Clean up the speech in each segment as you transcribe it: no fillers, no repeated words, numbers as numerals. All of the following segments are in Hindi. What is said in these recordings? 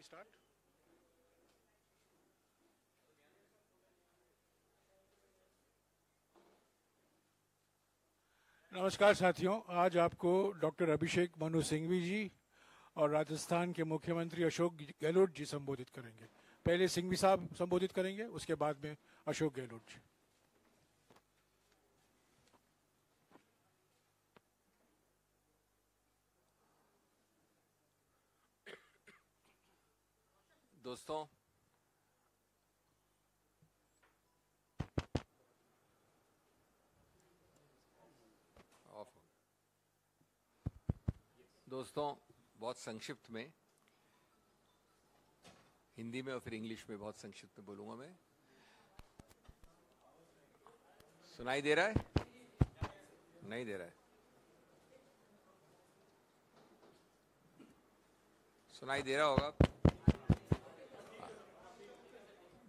start? नमस्कार साथियों, आज आपको डॉक्टर अभिषेक मनु सिंघवी जी और राजस्थान के मुख्यमंत्री अशोक गहलोत जी संबोधित करेंगे। पहले सिंघवी साहब संबोधित करेंगे, उसके बाद में अशोक गहलोत जी। दोस्तों, बहुत संक्षिप्त में हिंदी में और फिर इंग्लिश में बहुत संक्षिप्त में बोलूंगा मैं। सुनाई दे रहा है? नहीं दे रहा है? सुनाई दे रहा होगा।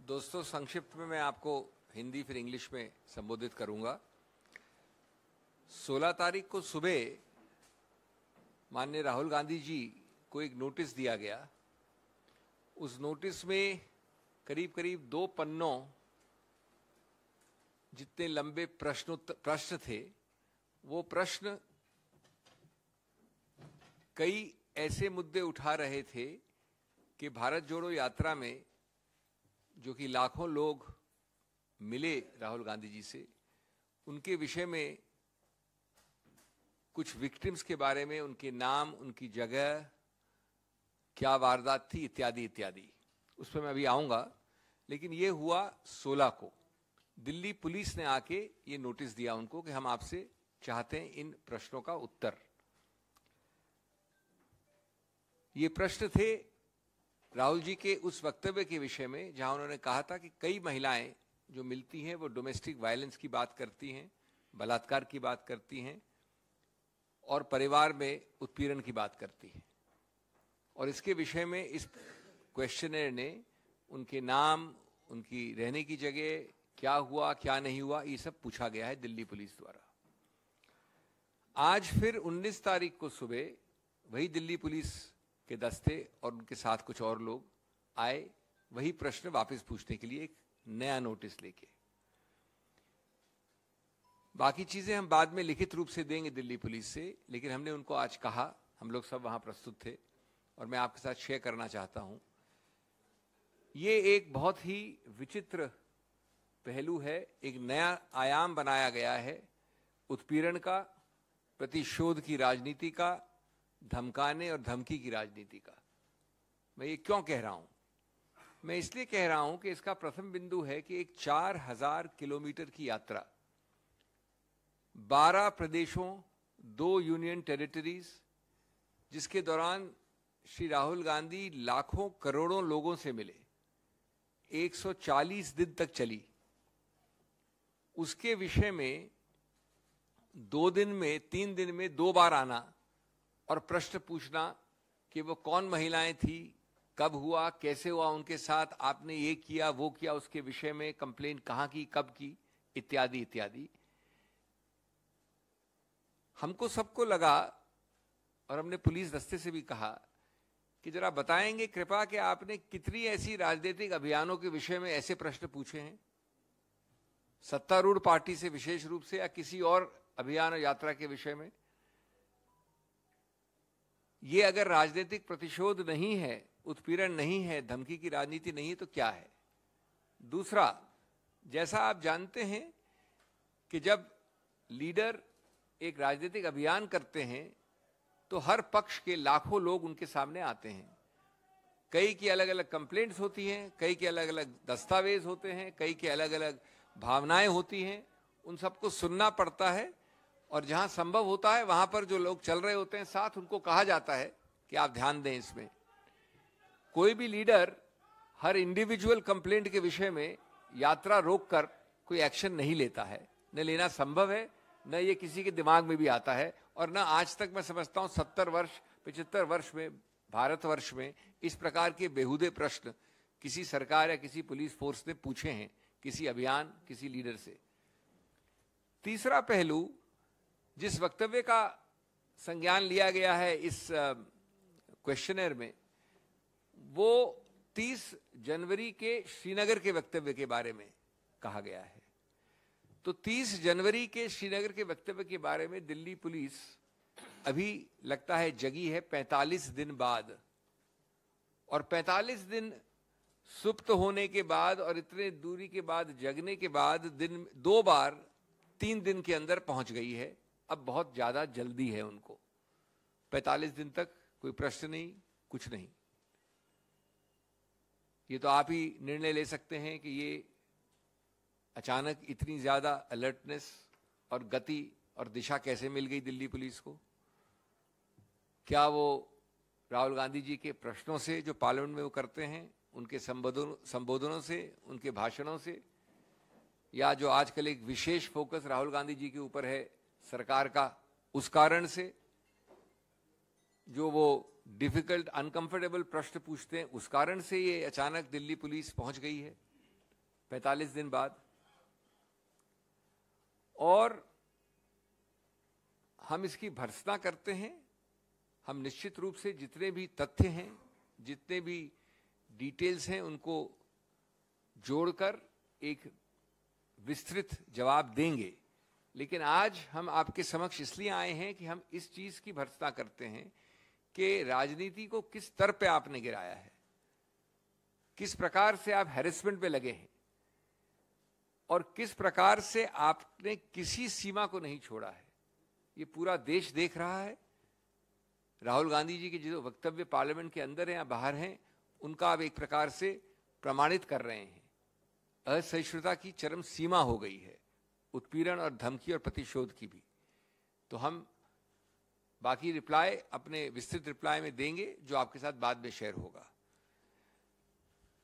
दोस्तों, संक्षिप्त में मैं आपको हिंदी फिर इंग्लिश में संबोधित करूंगा। 16 तारीख को सुबह माननीय राहुल गांधी जी को एक नोटिस दिया गया। उस नोटिस में करीब करीब 2 पन्नों जितने लंबे प्रश्न थे। वो प्रश्न कई ऐसे मुद्दे उठा रहे थे कि भारत जोड़ो यात्रा में जो कि लाखों लोग मिले राहुल गांधी जी से, उनके विषय में कुछ विक्टिम्स के बारे में, उनके नाम, उनकी जगह, क्या वारदात थी, इत्यादि इत्यादि। उस पर मैं अभी आऊंगा। लेकिन ये हुआ 16 को। दिल्ली पुलिस ने आके ये नोटिस दिया उनको कि हम आपसे चाहते हैं इन प्रश्नों का उत्तर। ये प्रश्न थे राहुल जी के उस वक्तव्य के विषय में जहां उन्होंने कहा था कि कई महिलाएं जो मिलती हैं वो डोमेस्टिक वायलेंस की बात करती हैं, बलात्कार की बात करती हैं और परिवार में उत्पीड़न की बात करती है। और इसके विषय में इस क्वेश्चनर ने उनके नाम, उनकी रहने की जगह, क्या हुआ क्या नहीं हुआ, ये सब पूछा गया है दिल्ली पुलिस द्वारा। आज फिर 19 तारीख को सुबह वही दिल्ली पुलिस के दस्ते और उनके साथ कुछ और लोग आए, वही प्रश्न वापस पूछने के लिए एक नया नोटिस लेके। बाकी चीजें हम बाद में लिखित रूप से देंगे दिल्ली पुलिस से, लेकिन हमने उनको आज कहा, हम लोग सब वहां प्रस्तुत थे और मैं आपके साथ शेयर करना चाहता हूं। ये एक बहुत ही विचित्र पहलू है, एक नया आयाम बनाया गया है उत्पीड़न का, प्रतिशोध की राजनीति का, धमकाने और धमकी की राजनीति का। मैं ये क्यों कह रहा हूं? मैं इसलिए कह रहा हूं कि इसका प्रथम बिंदु है कि एक 4000 किलोमीटर की यात्रा, 12 प्रदेशों, 2 यूनियन टेरिटरीज, जिसके दौरान श्री राहुल गांधी लाखों करोड़ों लोगों से मिले, 140 दिन तक चली। उसके विषय में 2 दिन में, 3 दिन में 2 बार आना और प्रश्न पूछना कि वो कौन महिलाएं थी, कब हुआ, कैसे हुआ उनके साथ, आपने ये किया वो किया, उसके विषय में कंप्लेंट कहां की, कब की, इत्यादि इत्यादि। हमको सबको लगा और हमने पुलिस दस्ते से भी कहा कि जरा बताएंगे कृपया कि आपने कितनी ऐसी राजनीतिक अभियानों के विषय में ऐसे प्रश्न पूछे हैं, सत्तारूढ़ पार्टी से विशेष रूप से या किसी और अभियान और यात्रा के विषय में। ये अगर राजनीतिक प्रतिशोध नहीं है, उत्पीड़न नहीं है, धमकी की राजनीति नहीं है, तो क्या है? दूसरा, जैसा आप जानते हैं कि जब लीडर एक राजनीतिक अभियान करते हैं तो हर पक्ष के लाखों लोग उनके सामने आते हैं। कई की अलग अलग कंप्लेंट्स होती हैं, कई के अलग अलग दस्तावेज होते हैं, कई के अलग अलग भावनाएं होती हैं, उन सबको सुनना पड़ता है। और जहां संभव होता है वहां पर जो लोग चल रहे होते हैं साथ, उनको कहा जाता है कि आप ध्यान दें इसमें। कोई भी लीडर हर इंडिविजुअल कंप्लेंट के विषय में यात्रा रोककर कोई एक्शन नहीं लेता है, न लेना संभव है, न ये किसी के दिमाग में भी आता है। और न आज तक मैं समझता हूं 70 वर्ष 75 वर्ष में, भारतवर्ष में इस प्रकार के बेहुदे प्रश्न किसी सरकार या किसी पुलिस फोर्स ने पूछे हैं किसी अभियान, किसी लीडर से। तीसरा पहलू, जिस वक्तव्य का संज्ञान लिया गया है इस क्वेश्चनर में, वो 30 जनवरी के श्रीनगर के वक्तव्य के बारे में कहा गया है। तो 30 जनवरी के श्रीनगर के वक्तव्य के बारे में दिल्ली पुलिस अभी लगता है जगी है 45 दिन बाद, और 45 दिन सुप्त होने के बाद और इतने दूरी के बाद जगने के बाद दिन 2 बार 3 दिन के अंदर पहुंच गई है। अब बहुत ज्यादा जल्दी है उनको, 45 दिन तक कोई प्रश्न नहीं, कुछ नहीं। ये तो आप ही निर्णय ले सकते हैं कि ये अचानक इतनी ज्यादा अलर्टनेस और गति और दिशा कैसे मिल गई दिल्ली पुलिस को। क्या वो राहुल गांधी जी के प्रश्नों से जो पार्लियामेंट में वो करते हैं, उनके संबोधनों से, उनके भाषणों से, या जो आजकल एक विशेष फोकस राहुल गांधी जी के ऊपर है सरकार का, उस कारण से, जो वो डिफिकल्ट अनकंफर्टेबल प्रश्न पूछते हैं उस कारण से ये अचानक दिल्ली पुलिस पहुंच गई है 45 दिन बाद। और हम इसकी भर्त्सना करते हैं। हम निश्चित रूप से जितने भी तथ्य हैं, जितने भी डिटेल्स हैं, उनको जोड़कर एक विस्तृत जवाब देंगे। लेकिन आज हम आपके समक्ष इसलिए आए हैं कि हम इस चीज की भर्त्सना करते हैं कि राजनीति को किस स्तर पे आपने गिराया है, किस प्रकार से आप हैरेसमेंट पे लगे हैं, और किस प्रकार से आपने किसी सीमा को नहीं छोड़ा है। ये पूरा देश देख रहा है। राहुल गांधी जी के जो वक्तव्य पार्लियामेंट के अंदर हैं या बाहर हैं, उनका आप एक प्रकार से प्रमाणित कर रहे हैं। असहिष्णुता की चरम सीमा हो गई है, उत्पीड़न और धमकी और प्रतिशोध की भी। तो हम बाकी रिप्लाई अपने विस्तृत रिप्लाई में देंगे, जो आपके साथ बाद में शेयर होगा।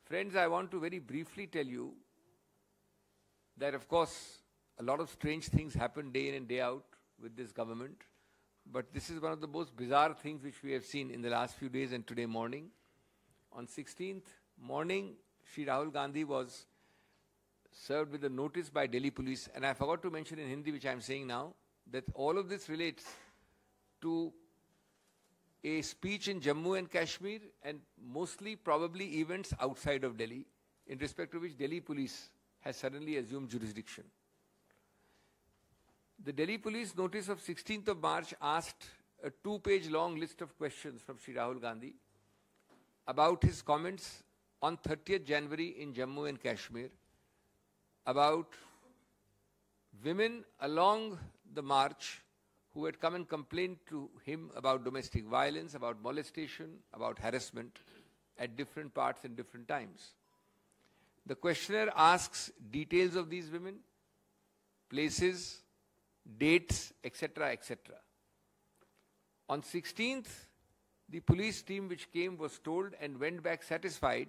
Friends, I want to very briefly tell you that of course a lot of strange things happen day in and day out with this government, but this is one of the most bizarre things which we have seen in the last few days and today morning. On 16th morning, Shri Rahul Gandhi was served with a notice by Delhi police, and I forgot to mention in Hindi, which I am saying now, that all of this relates to a speech in Jammu and Kashmir and mostly probably events outside of Delhi, in respect to which Delhi police has suddenly assumed jurisdiction. The Delhi police notice of 16th of March asked a 2-page long list of questions from Shri Rahul Gandhi about his comments on 30th January in Jammu and Kashmir, about women along the march who had come and complained to him about domestic violence, about molestation, about harassment at different parts and different times. The questionnaire asks details of these women, places, dates, etc., etc. On 16th, the police team which came was told and went back satisfied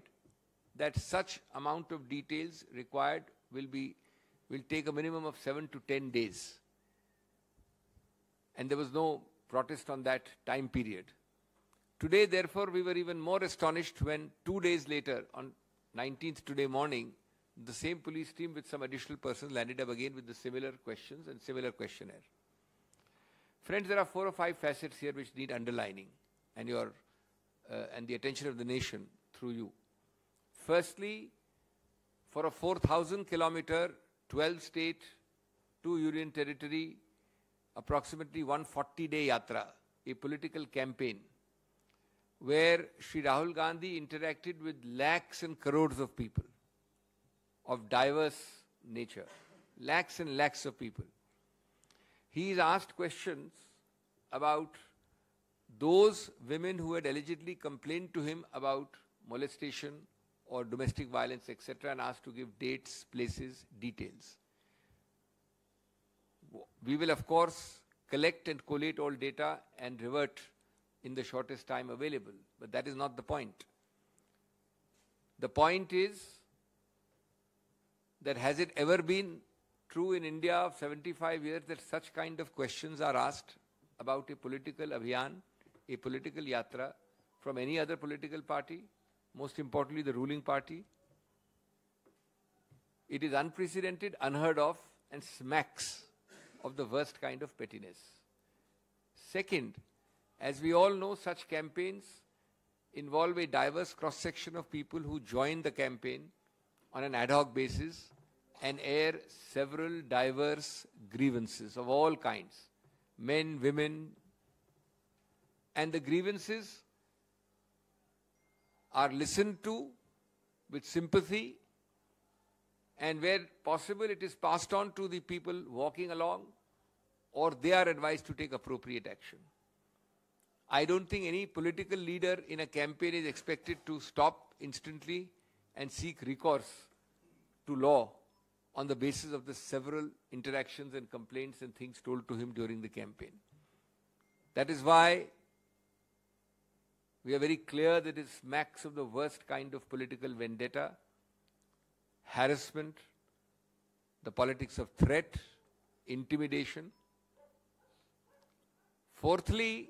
that such amount of details required will take a minimum of 7 to 10 days. And there was no protest on that time period. Today, therefore, we were even more astonished when 2 days later, on 19th today morning, the same police team with some additional persons landed up again with the similar questions and similar questionnaire. Friends, there are 4 or 5 facets here which need underlining and and the attention of the nation through you. Firstly, for a 4,000 kilometer, 12-state, 2-union territory, approximately 140-day yatra, a political campaign, where Shri Rahul Gandhi interacted with lakhs and crores of people of diverse nature, lakhs and lakhs of people. He is asked questions about those women who had allegedly complained to him about molestation or domestic violence, etc., and asked to give dates, places, details. We will, of course, collect and collate all data and revert in the shortest time available. But that is not the point. The point is that has it ever been true in India of 75 years that such kind of questions are asked about a political abhiyan, a political yatra from any other political party, most importantly the ruling party? It is unprecedented, unheard of, and smacks of the worst kind of pettiness. Second, as we all know, such campaigns involve a diverse cross-section of people who join the campaign on an ad hoc basis and air several diverse grievances of all kinds, men, women, and the grievances are listened to with sympathy, and where possible it is passed on to the people walking along, or they are advised to take appropriate action. I don't think any political leader in a campaign is expected to stop instantly and seek recourse to law on the basis of the several interactions and complaints and things told to him during the campaign. That is why we are very clear that it smacks of the worst kind of political vendetta, harassment, the politics of threat, intimidation. Fourthly,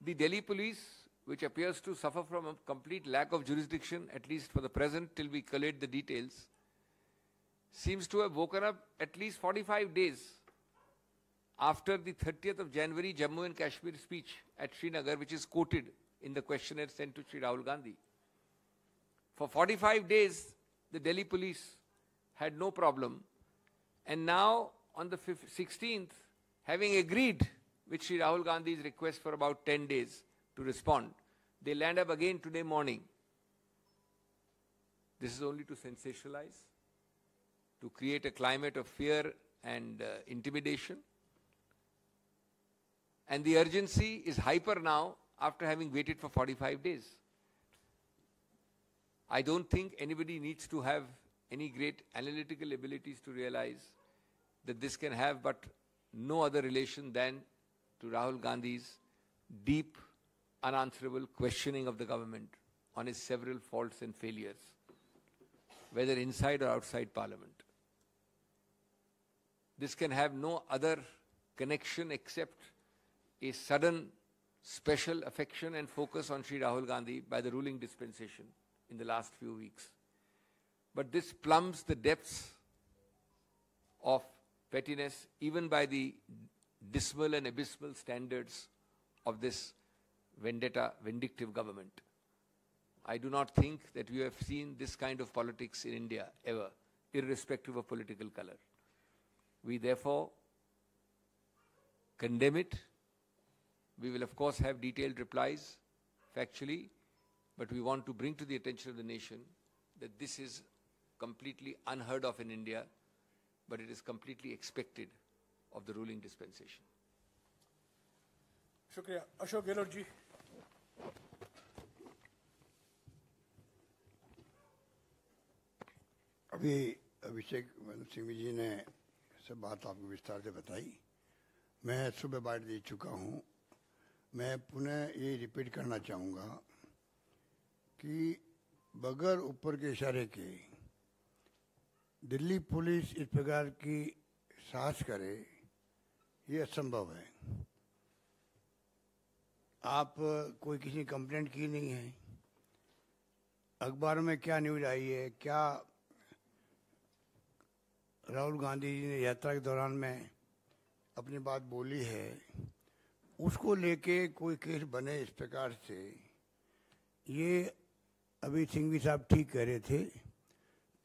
the Delhi police, which appears to suffer from a complete lack of jurisdiction, at least for the present till we collate the details, seems to have woken up at least 45 days after the 30th of January Jammu and Kashmir speech at Srinagar, which is quoted in the questionnaire sent to Sri Rahul Gandhi. For 45 days, the Delhi police had no problem. And now, on the 16th, having agreed with Sri Rahul Gandhi's request for about 10 days to respond, they land up again today morning. This is only to sensationalize, to create a climate of fear and intimidation. And the urgency is hyper now after having waited for 45 days. I don't think anybody needs to have any great analytical abilities to realize that this can have but no other relation than to Rahul Gandhi's deep, unanswerable questioning of the government on its several faults and failures, whether inside or outside Parliament. This can have no other connection except a sudden special affection and focus on Sri Rahul Gandhi by the ruling dispensation in the last few weeks. But this plumbs the depths of pettiness even by the dismal and abysmal standards of this vindictive government. I do not think that we have seen this kind of politics in India ever, irrespective of political color. We therefore condemn it. We will of course have detailed replies factually, but we want to bring to the attention of the nation that this is completely unheard of in India, but it is completely expected of the ruling dispensation. शुक्रिया अशोक गहलोत जी। अभी अभिषेक मनु सिंह जी ने सब बात आपको विस्तार से बताई। मैं सुबह बात दे चुका हूँ। मैं पुनः ये रिपीट करना चाहूँगा कि बगैर ऊपर के इशारे के दिल्ली पुलिस इस प्रकार की साहस करे, ये असंभव है। आप कोई किसी कंप्लेंट की नहीं है, अखबार में क्या न्यूज़ आई है, क्या राहुल गांधी जी ने यात्रा के दौरान में अपनी बात बोली है, उसको लेके कोई केस बने इस प्रकार से, ये अभी सिंघवी साहब ठीक कह रहे थे।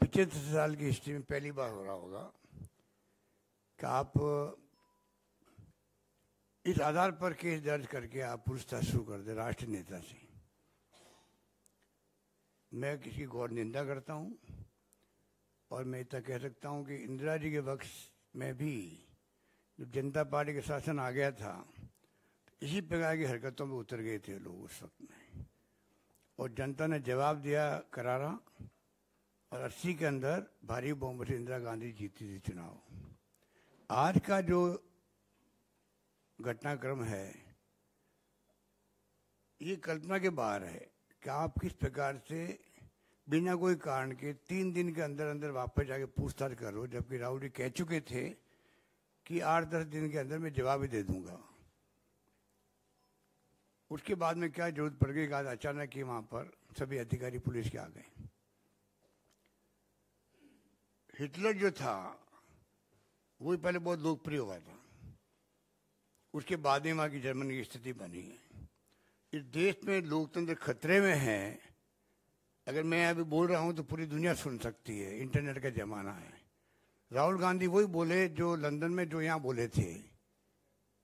75 साल की हिस्ट्री में पहली बार हो रहा होगा कि आप इस आधार पर केस दर्ज करके आप पूछताछ शुरू कर दे राष्ट्रीय नेता से। मैं किसी घोर निंदा करता हूँ और मैं इतना कह सकता हूँ कि इंदिरा जी के वक्त में भी जब जनता पार्टी के शासन आ गया था, इसी प्रकार की हरकतों में उतर गए थे लोग उस वक्त में, और जनता ने जवाब दिया करारा, और 80 के अंदर भारी बहुमत से इंदिरा गांधी जीती थी चुनाव। आज का जो घटनाक्रम है ये कल्पना के बाहर है कि आप किस प्रकार से बिना कोई कारण के 3 दिन के अंदर अंदर वापस जाके पूछताछ करो, जबकि राहुल जी कह चुके थे कि 8-10 दिन के अंदर मैं जवाब ही दे दूंगा। उसके बाद में क्या जरूरत पड़ गई, आज अचानक ही वहां पर सभी अधिकारी पुलिस के आ गए। हिटलर जो था वही पहले बहुत लोकप्रिय हुआ था, उसके बाद में वहां की जर्मनी की स्थिति बनी है। इस देश में लोकतंत्र खतरे में है। अगर मैं अभी बोल रहा हूं तो पूरी दुनिया सुन सकती है, इंटरनेट का जमाना है। राहुल गांधी वही बोले जो लंदन में जो यहाँ बोले थे,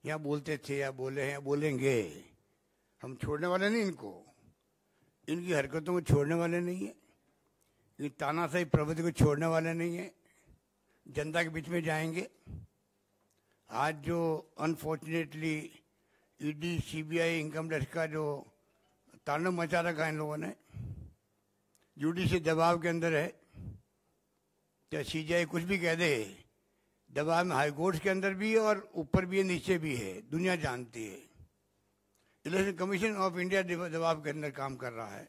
यहाँ बोलते थे या बोले हैं, बोलेंगे। हम छोड़ने वाले नहीं इनको, इनकी हरकतों को छोड़ने वाले नहीं है, ये तानाशाही प्रवृत्ति को छोड़ने वाले नहीं है। जनता के बीच में जाएंगे। आज जो unfortunately ED, CBI, income tax का जो तांडव मचा रखा है इन लोगों ने, जुडिशरी दबाव के अंदर है, चाहे सीबीआई कुछ भी कह दे, दबाव में हाई कोर्ट के अंदर भी और ऊपर भी है, नीचे भी है, दुनिया जानती है। इलेक्शन कमीशन ऑफ इंडिया दबाव के अंदर काम कर रहा है।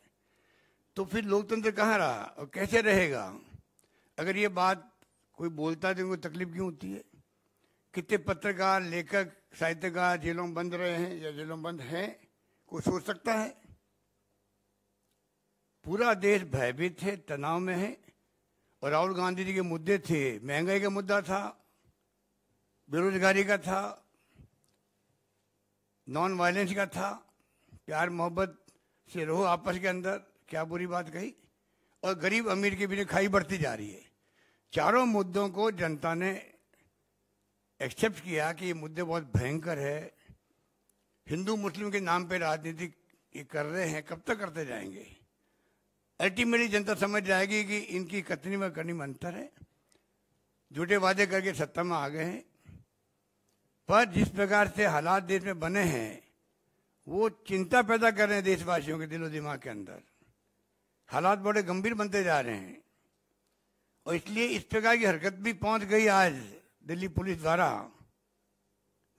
तो फिर लोकतंत्र कहाँ रहा और कैसे रहेगा? अगर ये बात कोई बोलता है तो उनको तकलीफ क्यों होती है? कितने पत्रकार, लेखक, साहित्यकार जेलों में बंद रहे हैं या जेलों में बंद हैं, कोई सोच सकता है? पूरा देश भयभीत है, तनाव में है। और राहुल गांधी जी के मुद्दे थे, महंगाई का मुद्दा था, बेरोजगारी का था, नॉन वायलेंस का था, प्यार मोहब्बत से रहो आपस के अंदर, क्या बुरी बात कही। और गरीब अमीर के बीच खाई बढ़ती जा रही है। चारों मुद्दों को जनता ने एक्सेप्ट किया कि ये मुद्दे बहुत भयंकर है। हिंदू मुस्लिम के नाम पे राजनीति ये कर रहे हैं, कब तक करते जाएंगे? अल्टीमेटली जनता समझ जाएगी कि इनकी कथनी में करनी में अंतर है। झूठे वादे करके सत्ता में आ गए हैं, पर जिस प्रकार से हालात देश में बने हैं वो चिंता पैदा कर रहे हैं देशवासियों के दिलो दिमाग के अंदर। हालात बड़े गंभीर बनते जा रहे हैं और इसलिए इस प्रकार की हरकत भी पहुंच गई आज दिल्ली पुलिस द्वारा।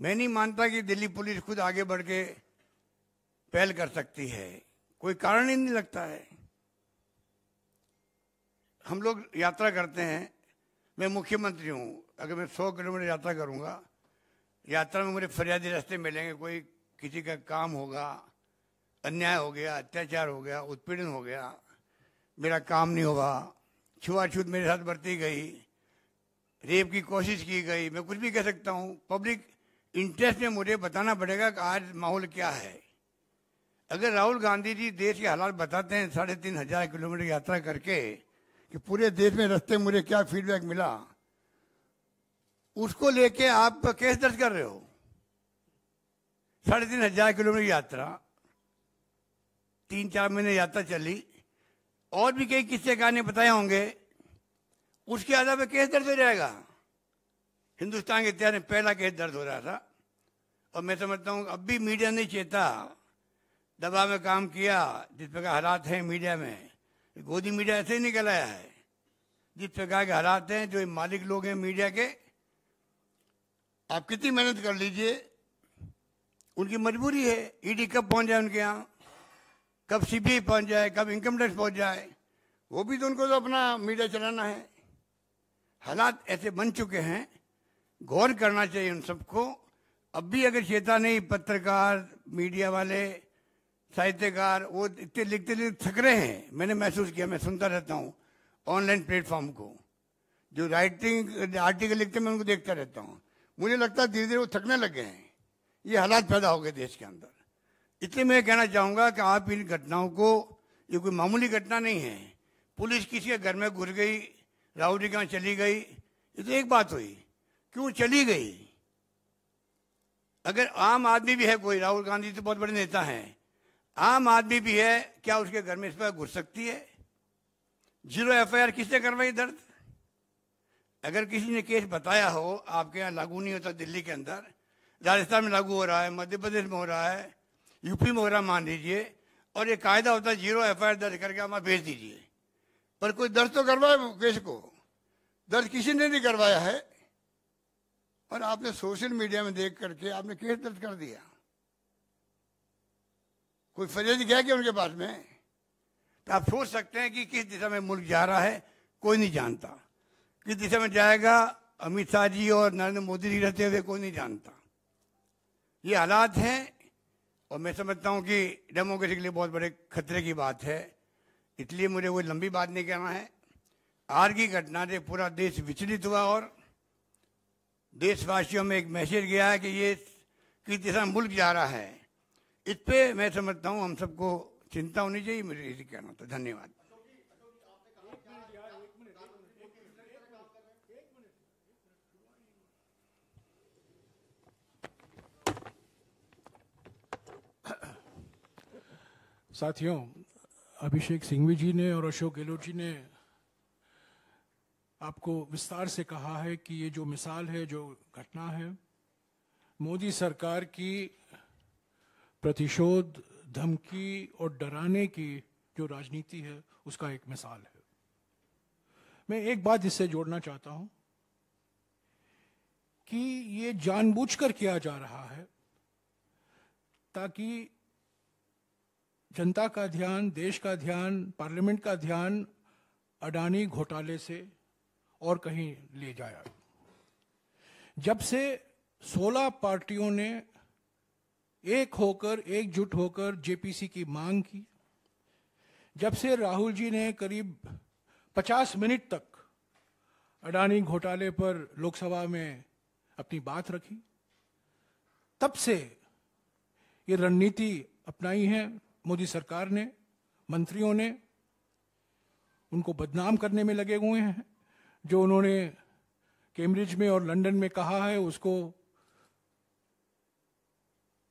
मैं नहीं मानता कि दिल्ली पुलिस खुद आगे बढ़ के पहल कर सकती है, कोई कारण ही नहीं लगता है। हम लोग यात्रा करते हैं, मैं मुख्यमंत्री हूँ, अगर मैं 100 किलोमीटर यात्रा करूँगा, यात्रा में मुझे फरियादी रास्ते मिलेंगे, कोई किसी का काम होगा, अन्याय हो गया, अत्याचार हो गया, उत्पीड़न हो गया, मेरा काम नहीं होगा, छुआछूत मेरे साथ बरती गई, रेप की कोशिश की गई, मैं कुछ भी कह सकता हूँ। पब्लिक इंटरेस्ट में मुझे बताना पड़ेगा कि आज माहौल क्या है। अगर राहुल गांधी जी देश के हालात बताते हैं 3500 किलोमीटर यात्रा करके कि पूरे देश में रास्ते मुझे क्या फीडबैक मिला, उसको लेके आप केस दर्ज कर रहे हो। 3500 किलोमीटर यात्रा, 3-4 महीने यात्रा चली, और भी कई किस्से कहानी बताए होंगे, उसके आधार पर केस दर्ज हो जाएगा। हिंदुस्तान के इतिहास में पहला केस दर्ज हो रहा था। और मैं समझता हूँ अब भी मीडिया नहीं चेता, दबाव में काम किया। जिस प्रकार हालात हैं मीडिया में, गोदी मीडिया ऐसे ही निकल आया है। जिस प्रकार के हालात हैं, जो मालिक लोग हैं मीडिया के, आप कितनी मेहनत कर लीजिए, उनकी मजबूरी है। ईडी कब पहुंच जाए उनके यहाँ, कब सीबीआई पहुंच जाए, कब इनकम टैक्स पहुंच जाए, वो भी तो उनको तो अपना मीडिया चलाना है। हालात ऐसे बन चुके हैं, गौर करना चाहिए उन सबको। अब भी अगर चेता नहीं, पत्रकार, मीडिया वाले, साहित्यकार, वो इतने लिखते लिखते थक रहे हैं। मैंने महसूस किया, मैं सुनता रहता हूँ ऑनलाइन प्लेटफॉर्म को, जो राइटिंग आर्टिकल लिखते मैं उनको देखता रहता हूँ। मुझे लगता है धीरे धीरे वो थकने लगे हैं। ये हालात पैदा हो गए देश के अंदर। इसलिए मैं कहना चाहूँगा कि आप इन घटनाओं को, ये कोई मामूली घटना नहीं है। पुलिस किसी के घर में घुस गई, राहुल जी कहाँ चली गई, ये तो एक बात हुई, क्यों चली गई? अगर आम आदमी भी है कोई, राहुल गांधी तो बहुत बड़े नेता हैं, आम आदमी भी है, क्या उसके घर में इस पर घुस सकती है? 0 FIR किसने करवाई दर्ज? अगर किसी ने केस बताया हो, आपके यहाँ लागू नहीं होता दिल्ली के अंदर, राजस्थान में लागू हो रहा है, मध्य प्रदेश में हो रहा है, यूपी में हो रहा, मान लीजिए, और ये कायदा होता है 0 FIR दर्ज करके हमारे भेज दीजिए। पर कोई दर्ज तो करवाए केस को, दर्ज किसी ने नहीं करवाया है। और आपने सोशल मीडिया में देख करके आपने केस दर्ज कर दिया। कोई फरियादी गया क्या उनके पास में? तो आप सोच सकते हैं कि किस दिशा में मुल्क जा रहा है, कोई नहीं जानता। किस दिशा में जाएगा अमित शाह जी और नरेंद्र मोदी जी रहते हुए, कोई नहीं जानता। ये हालात हैं और मैं समझता हूं कि डेमोक्रेसी के लिए बहुत बड़े खतरे की बात है। इसलिए मुझे कोई लंबी बात नहीं कहना है। आज की घटना से पूरा देश विचलित हुआ और देशवासियों में एक मैसेज गया है कि ये किस दिशा में मुल्क जा रहा है। इस पे मैं समझता हूँ हम सबको चिंता होनी चाहिए। मुझे इसी कहना था। धन्यवाद। साथियों, अभिषेक सिंघवी जी ने और अशोक गहलोत जी ने आपको विस्तार से कहा है कि ये जो मिसाल है, जो घटना है, मोदी सरकार की प्रतिशोध, धमकी और डराने की जो राजनीति है उसका एक मिसाल है। मैं एक बात इससे जोड़ना चाहता हूं कि ये जानबूझकर किया जा रहा है ताकि जनता का ध्यान, देश का ध्यान, पार्लियामेंट का ध्यान अडानी घोटाले से और कहीं ले जाया। जब से 16 पार्टियों ने एक होकर, एकजुट होकर जेपीसी की मांग की, जब से राहुल जी ने करीब 50 मिनट तक अडानी घोटाले पर लोकसभा में अपनी बात रखी, तब से ये रणनीति अपनाई है मोदी सरकार ने, मंत्रियों ने। उनको बदनाम करने में लगे हुए हैं। जो उन्होंने कैम्ब्रिज में और लंदन में कहा है उसको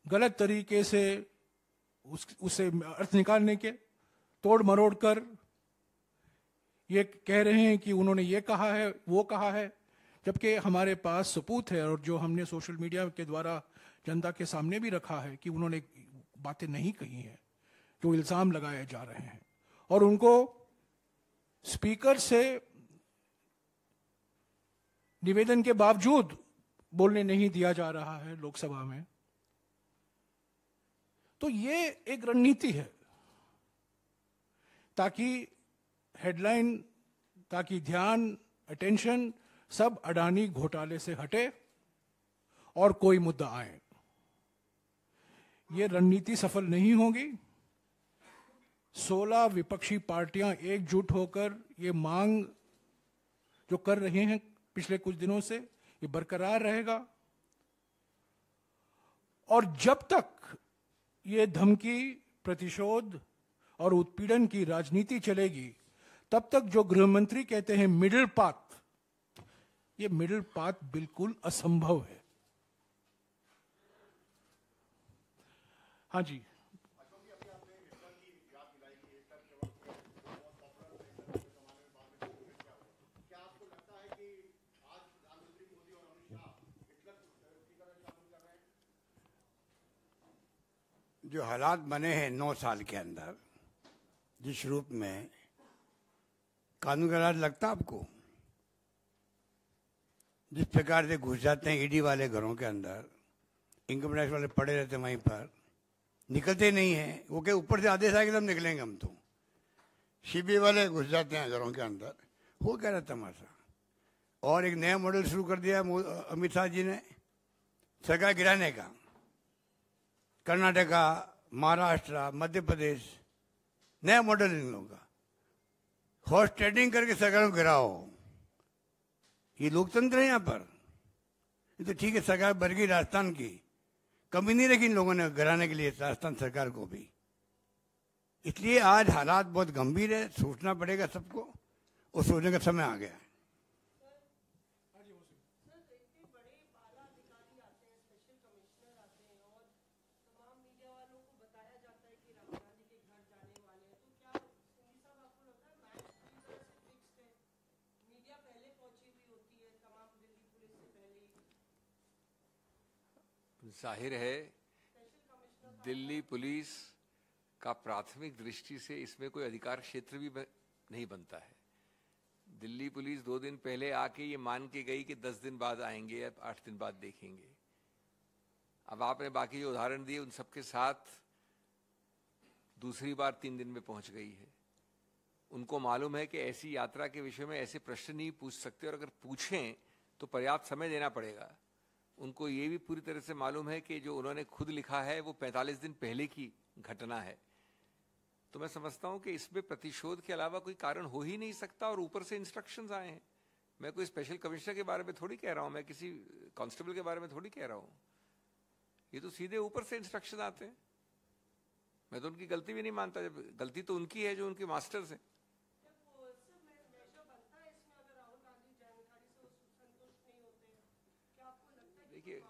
गलत तरीके से उससे अर्थ निकालने के, तोड़ मरोड़ कर ये कह रहे हैं कि उन्होंने ये कहा है, वो कहा है, जबकि हमारे पास सबूत है और जो हमने सोशल मीडिया के द्वारा जनता के सामने भी रखा है कि उन्होंने बातें नहीं कही हैं, जो इल्जाम लगाए जा रहे हैं। और उनको स्पीकर से निवेदन के बावजूद बोलने नहीं दिया जा रहा है लोकसभा में। तो ये एक रणनीति है ताकि हेडलाइन, ताकि ध्यान, अटेंशन सब अडानी घोटाले से हटे और कोई मुद्दा आए। ये रणनीति सफल नहीं होगी। 16 विपक्षी पार्टियां एकजुट होकर ये मांग जो कर रहे हैं पिछले कुछ दिनों से, ये बरकरार रहेगा। और जब तक ये धमकी, प्रतिशोध और उत्पीड़न की राजनीति चलेगी, तब तक जो गृहमंत्री कहते हैं मिडिल पाथ, ये मिडिल पाथ बिल्कुल असंभव है। हाँ जी। जो हालात बने हैं 9 साल के अंदर, जिस रूप में कानून का राज लगता आपको, जिस प्रकार से घुस जाते हैं ईडी वाले घरों के अंदर, इनकम टैक्स वाले पड़े रहते हैं वहीं पर, निकलते नहीं हैं। वो के ऊपर से आदेश आएगा तब निकलेंगे हम तो। सीबीआई वाले घुस जाते हैं घरों के अंदर। हो क्या रहा तमाशा। और एक नया मॉडल शुरू कर दिया अमित शाह जी ने सरकार गिराने का। कर्नाटका, महाराष्ट्र, मध्य प्रदेश, नया मॉडल इन लोगों का। हॉर्स ट्रेडिंग करके सरकारों को गिराओ। ये लोकतंत्र है यहाँ पर। ये तो ठीक है, सरकार बढ़ गई राजस्थान की, कमी नहीं रखी इन लोगों ने गिराने के लिए राजस्थान सरकार को भी। इसलिए आज हालात बहुत गंभीर है, सोचना पड़ेगा सबको, और सोचने का समय आ गया है। जाहिर है दिल्ली पुलिस का प्राथमिक दृष्टि से इसमें कोई अधिकार क्षेत्र भी नहीं बनता है। दिल्ली पुलिस 2 दिन पहले आके ये मान के गई कि 10 दिन बाद आएंगे या 8 दिन बाद देखेंगे। अब आपने बाकी जो उदाहरण दिए उन सबके साथ दूसरी बार 3 दिन में पहुंच गई है। उनको मालूम है कि ऐसी यात्रा के विषय में ऐसे प्रश्न नहीं पूछ सकते, और अगर पूछें तो पर्याप्त समय देना पड़ेगा। उनको ये भी पूरी तरह से मालूम है कि जो उन्होंने खुद लिखा है वो 45 दिन पहले की घटना है। तो मैं समझता हूं कि इसमें प्रतिशोध के अलावा कोई कारण हो ही नहीं सकता, और ऊपर से इंस्ट्रक्शंस आए हैं। मैं कोई स्पेशल कमिश्नर के बारे में थोड़ी कह रहा हूं, मैं किसी कांस्टेबल के बारे में थोड़ी कह रहा हूं। ये तो सीधे ऊपर से इंस्ट्रक्शन आते हैं। मैं तो उनकी गलती भी नहीं मानता, जब गलती तो उनकी है जो उनके मास्टर्स हैं। देखिए,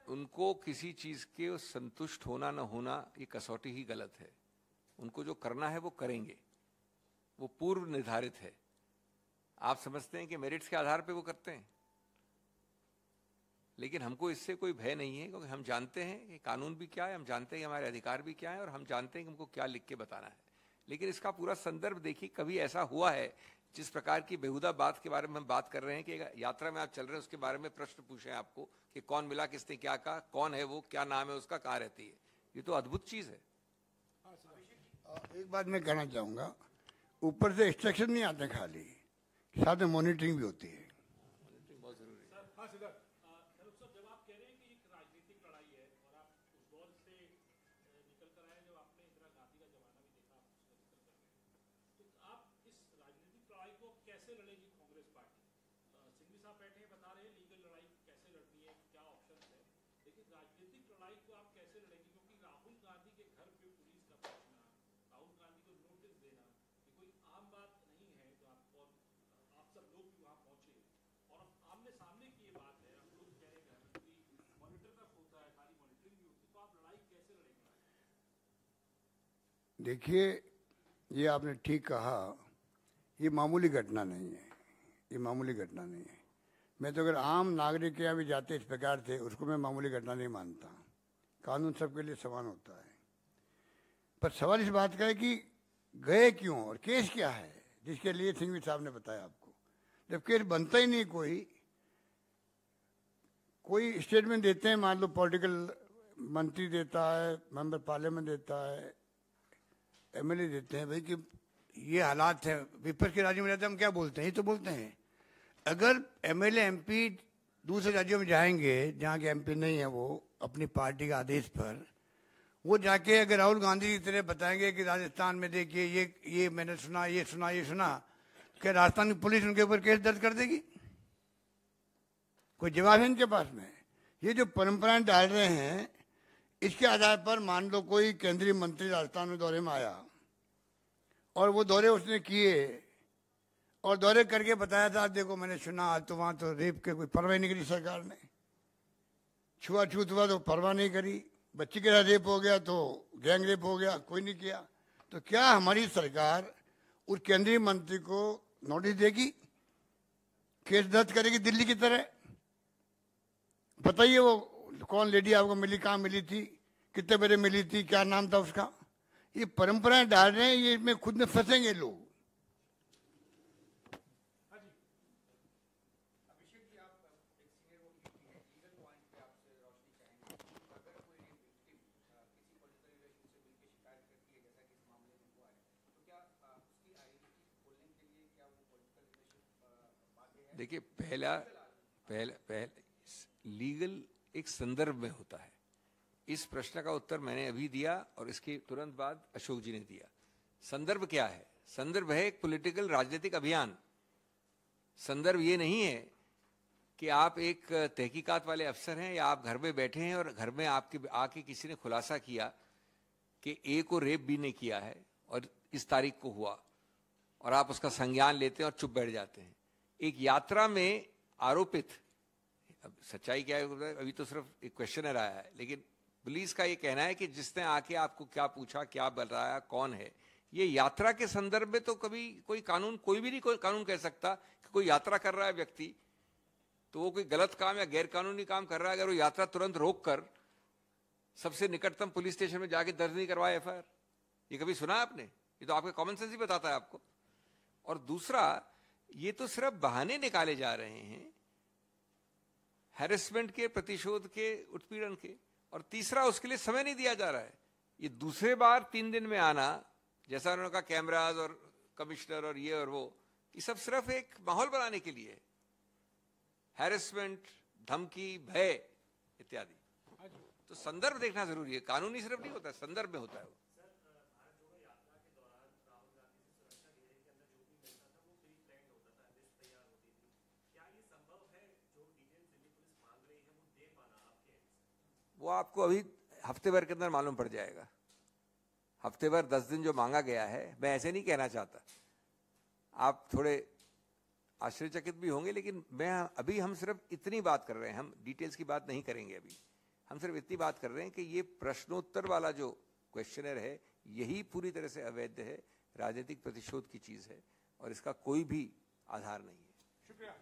उनको किसी चीज के संतुष्ट होना न होना ये कसौटी ही गलत है। उनको जो करना है वो करेंगे, वो पूर्व निर्धारित है। आप समझते हैं कि मेरिट्स के आधार पे वो करते हैं, लेकिन हमको इससे कोई भय नहीं है, क्योंकि हम जानते हैं कि कानून भी क्या है, हम जानते हैं कि हमारे अधिकार भी क्या है, और हम जानते हैं कि हमको क्या लिख के बताना है। लेकिन इसका पूरा संदर्भ देखिए, कभी ऐसा हुआ है जिस प्रकार की बेहुदा बात के बारे में हम बात कर रहे हैं कि यात्रा में आप चल रहे हैं उसके बारे में प्रश्न पूछे आपको कि कौन मिला, किसने क्या कहा, कौन है वो, क्या नाम है उसका, कहाँ रहती है, ये तो अद्भुत चीज है। एक बात मैं कहना चाहूंगा, ऊपर से इंस्ट्रक्शन नहीं आते खाली, साथ में मॉनिटरिंग भी होती है। बहुत जरूरी है। जब आप कह रहे हैं कि एक राजनीतिक लड़ाई है और आप उस दौर से निकल कर आए जब आपने इंदिरा गांधी का जमाना भी देखा, आप उसका जिक्र कर रहे हैं, तो आप इस राजनीतिक लड़ाई को कैसे लड़ेगी कांग्रेस पार्टी? सिंघवी साहब बैठे हैं, बता रहे हैं लीगल लड़ाई कैसे लड़नी है, क्या ऑप्शन है, लेकिन राजनीतिक लड़ाई को आप कैसे लड़ेगी? क्योंकि राहुल गांधी के घर पे पुलिस का पहुंचना, राहुल गांधी को नोटिस देना, ये कोई आम बात नहीं है। जो आप सब लोग भी वहां पहुंचे और आमने सामने की ये बात है, आप लोग कह रहे हैं मॉनिटर का होता है, खाली मॉनिटरिंग भी होती है, तो आप लड़ाई कैसे लड़ेंगे? देखिए, ये आपने ठीक कहा, ये मामूली घटना नहीं है, ये मामूली घटना नहीं है। मैं तो अगर आम नागरिक के यहाँ भी जाते इस प्रकार से, उसको मैं मामूली घटना नहीं मानता। कानून सबके लिए समान होता है। पर सवाल इस बात का है कि गए क्यों और केस क्या है, जिसके लिए सिंघवी साहब ने बताया आपको। जब केस बनता ही नहीं, कोई स्टेटमेंट देते हैं, मान लो पॉलिटिकल मंत्री देता है, मेंबर पार्लियामेंट देता है, एमएलए देते हैं, भाई कि ये हालात है, विपक्ष के राज्यों में रहते हैं, हम क्या बोलते हैं, ये तो बोलते हैं। अगर एमएलए एमपी दूसरे राज्यों में जाएंगे जहाँ के एमपी नहीं है, वो अपनी पार्टी के आदेश पर वो जाके अगर राहुल गांधी की तरह बताएंगे कि राजस्थान में देखिए ये मैंने सुना, ये सुना, ये सुना, क्या राजस्थान की पुलिस उनके ऊपर केस दर्ज कर देगी? कोई जवाब है इनके पास में? ये जो परंपराएं डाल रहे हैं, इसके आधार पर मान लो कोई केंद्रीय मंत्री राजस्थान में दौरे में आया और वो दौरे उसने किए और दौरे करके बताया था, देखो मैंने सुना आज तो वहां तो रेप के कोई परवाह नहीं करी सरकार ने, छुआछूत हुआ तो परवाह नहीं करी, बच्ची के साथ रेप हो गया तो गैंग रेप हो गया, कोई नहीं किया। तो क्या हमारी सरकार उस केंद्रीय मंत्री को नोटिस देगी, केस दर्ज करेगी दिल्ली की तरह? बताइए वो कौन लेडी आपको मिली, कहाँ मिली थी, कितने बजे मिली थी, क्या नाम था उसका? ये परंपराएं डाल रहे हैं, ये में खुद में फंसेंगे लोग। देखिए, पहला लीगल एक संदर्भ में होता है। इस प्रश्न का उत्तर मैंने अभी दिया और इसके तुरंत बाद अशोक जी ने दिया। संदर्भ क्या है? संदर्भ है एक पॉलिटिकल राजनीतिक अभियान। संदर्भ ये नहीं है कि आप एक तहकीकात वाले अफसर हैं या आप घर में बैठे हैं और घर में आपके आके किसी ने खुलासा किया कि ए को रेप बी ने किया है और इस तारीख को हुआ, और आप उसका संज्ञान लेते हैं और चुप बैठ जाते हैं। एक यात्रा में आरोपित, अब सच्चाई क्या है अभी तो सिर्फ एक क्वेश्चनर आया है, लेकिन पुलिस का ये कहना है कि जिसने आके आपको क्या पूछा, क्या बताया, कौन है, ये यात्रा के संदर्भ में तो कभी कोई कानून, कोई भी नहीं कोई कानून कह सकता कि कोई यात्रा कर रहा है व्यक्ति तो वो कोई गलत काम या गैर कानूनी काम कर रहा है, अगर वो यात्रा तुरंत रोक कर सबसे निकटतम पुलिस स्टेशन में जाके दर्ज नहीं करवाए एफआईआर। ये कभी सुना है आपने? ये तो आपका कॉमन सेंस ही बताता है आपको। और दूसरा, ये तो सिर्फ बहाने निकाले जा रहे हैं हैरेसमेंट के, प्रतिशोध के, उत्पीड़न के, और तीसरा उसके लिए समय नहीं दिया जा रहा है। ये दूसरे बार 3 दिन में आना, जैसा उन्होंने कहा कैमराज और कमिश्नर और ये और वो, ये सब सिर्फ एक माहौल बनाने के लिए, हैरेसमेंट, धमकी, भय इत्यादि। तो संदर्भ देखना जरूरी है, कानूनी सिर्फ नहीं होता, संदर्भ में होता है वो। वो आपको अभी हफ्ते भर के अंदर मालूम पड़ जाएगा। हफ्ते भर 10 दिन जो मांगा गया है, मैं ऐसे नहीं कहना चाहता, आप थोड़े आश्चर्यचकित भी होंगे, लेकिन अभी हम सिर्फ इतनी बात कर रहे हैं, हम डिटेल्स की बात नहीं करेंगे अभी, हम सिर्फ इतनी बात कर रहे हैं कि ये प्रश्नोत्तर वाला जो क्वेश्चनर है यही पूरी तरह से अवैध है, राजनीतिक प्रतिशोध की चीज है और इसका कोई भी आधार नहीं है। शुक्रिया।